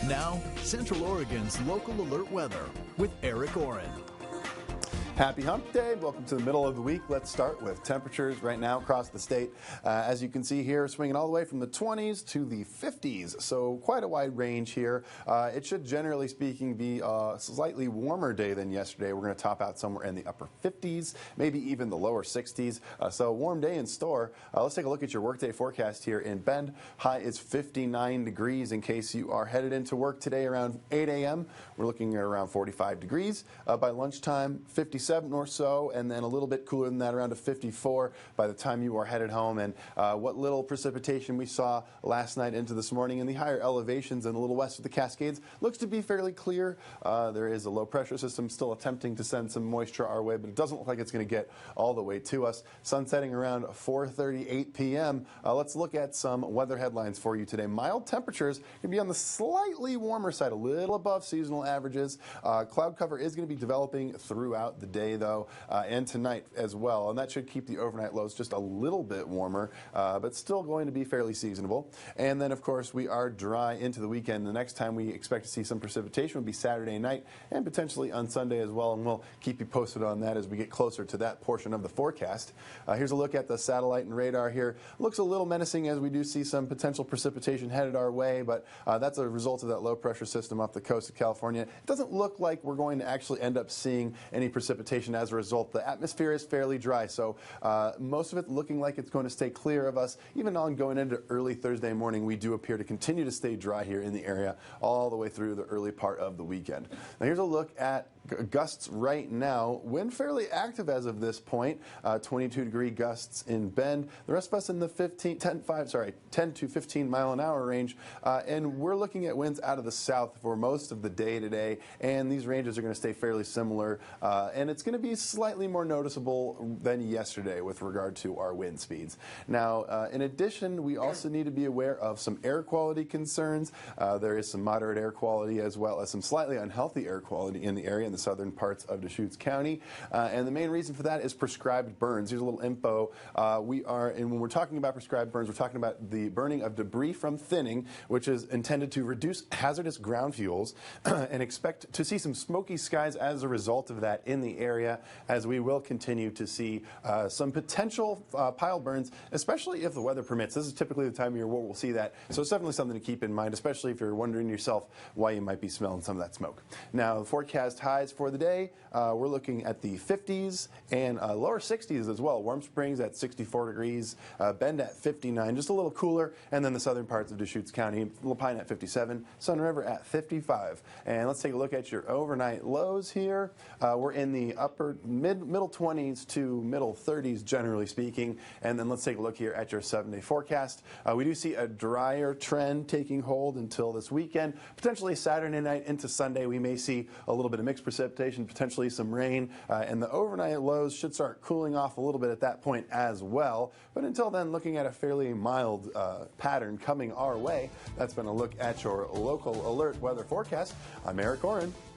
Now, Central Oregon's local alert weather with Eric Oren. Happy Hump Day. Welcome to the middle of the week. Let's start with temperatures right now across the state. As you can see here, swinging all the way from the 20s to the 50s. So quite a wide range here. It should, generally speaking, be a slightly warmer day than yesterday. We're going to top out somewhere in the upper 50s, maybe even the lower 60s. So a warm day in store. Let's take a look at your workday forecast here in Bend. High is 59 degrees in case you are headed into work today around 8 a.m. We're looking at around 45 degrees. By lunchtime, 57 or so, and then a little bit cooler than that, around a 54 by the time you are headed home. And what little precipitation we saw last night into this morning in the higher elevations and a little west of the Cascades looks to be fairly clear. There is a low pressure system still attempting to send some moisture our way, but it doesn't look like it's going to get all the way to us. Sun setting around 4:38 p.m. Let's look at some weather headlines for you today. Mild temperatures going to be on the slightly warmer side, a little above seasonal averages. Cloud cover is going to be developing throughout the day, though, and tonight as well, and that should keep the overnight lows just a little bit warmer, but still going to be fairly seasonable. And then, of course, we are dry into the weekend. The next time we expect to see some precipitation will be Saturday night and potentially on Sunday as well, and we'll keep you posted on that as we get closer to that portion of the forecast. Here's a look at the satellite and radar here. Looks a little menacing as we do see some potential precipitation headed our way, but that's a result of that low pressure system off the coast of California. It doesn't look like we're going to actually end up seeing any precipitation as a result. The atmosphere is fairly dry, so most of it looking like it's going to stay clear of us. Even on going into early Thursday morning, we do appear to continue to stay dry here in the area all the way through the early part of the weekend. Now here's a look at gusts right now. Wind fairly active as of this point. 22-degree gusts in Bend. The rest of us in the 10 to 15 mile an hour range, and we're looking at winds out of the south for most of the day today, and these ranges are going to stay fairly similar, and it's going to be slightly more noticeable than yesterday with regard to our wind speeds. Now, in addition, we also need to be aware of some air quality concerns. There is some moderate air quality as well as some slightly unhealthy air quality in the area in the southern parts of Deschutes County, and the main reason for that is prescribed burns. Here's a little info. And when we're talking about prescribed burns, we're talking about the burning of debris from thinning, which is intended to reduce hazardous ground fuels, and expect to see some smoky skies as a result of that in the area, as we will continue to see some potential pile burns, especially if the weather permits. This is typically the time of year where we'll see that, so it's definitely something to keep in mind, especially if you're wondering yourself why you might be smelling some of that smoke. Now, the forecast highs for the day, we're looking at the 50s and lower 60s as well. Warm Springs at 64 degrees, Bend at 59, just a little cooler, and then the southern parts of Deschutes County, Lapine at 57, Sun River at 55. And let's take a look at your overnight lows here. We're in the upper middle 20s to middle 30s, generally speaking. And then let's take a look here at your 7-day forecast. We do see a drier trend taking hold until this weekend. Potentially Saturday night into Sunday, we may see a little bit of mixed precipitation, potentially some rain, and the overnight lows should start cooling off a little bit at that point as well. But until then, looking at a fairly mild pattern coming our way. That's been a look at your local alert weather forecast. I'm Eric Oren.